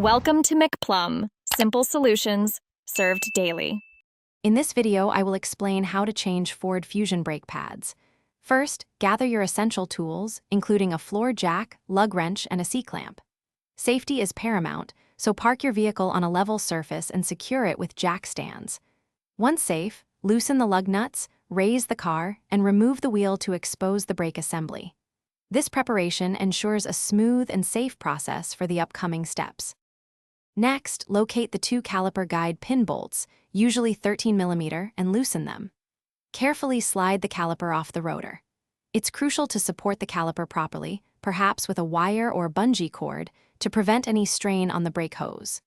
Welcome to McPlum, simple solutions served daily. In this video, I will explain how to change Ford Fusion brake pads. First, gather your essential tools, including a floor jack, lug wrench, and a C-clamp. Safety is paramount, so park your vehicle on a level surface and secure it with jack stands. Once safe, loosen the lug nuts, raise the car, and remove the wheel to expose the brake assembly. This preparation ensures a smooth and safe process for the upcoming steps. Next, locate the two caliper guide pin bolts, usually 13mm, and loosen them. Carefully slide the caliper off the rotor. It's crucial to support the caliper properly, perhaps with a wire or bungee cord, to prevent any strain on the brake hose.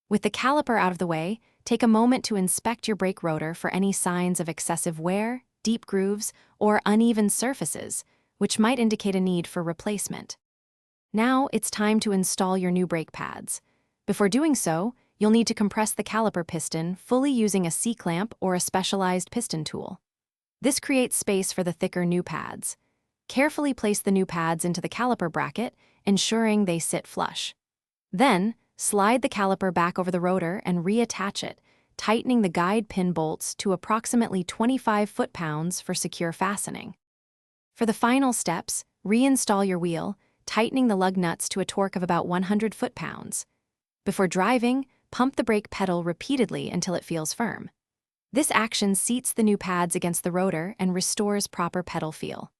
With the caliper out of the way, take a moment to inspect your brake rotor for any signs of excessive wear, deep grooves, or uneven surfaces, which might indicate a need for replacement. Now it's time to install your new brake pads. Before doing so, you'll need to compress the caliper piston fully using a C-clamp or a specialized piston tool. This creates space for the thicker new pads. Carefully place the new pads into the caliper bracket, ensuring they sit flush. Then, slide the caliper back over the rotor and reattach it, tightening the guide pin bolts to approximately 25 foot-pounds for secure fastening. For the final steps, reinstall your wheel, tightening the lug nuts to a torque of about 100 foot-pounds. Before driving, pump the brake pedal repeatedly until it feels firm. This action seats the new pads against the rotor and restores proper pedal feel.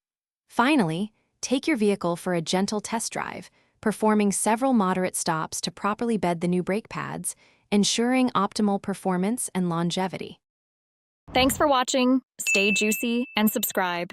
Finally, take your vehicle for a gentle test drive, performing several moderate stops to properly bed the new brake pads, ensuring optimal performance and longevity. Thanks for watching. Stay juicy and subscribe.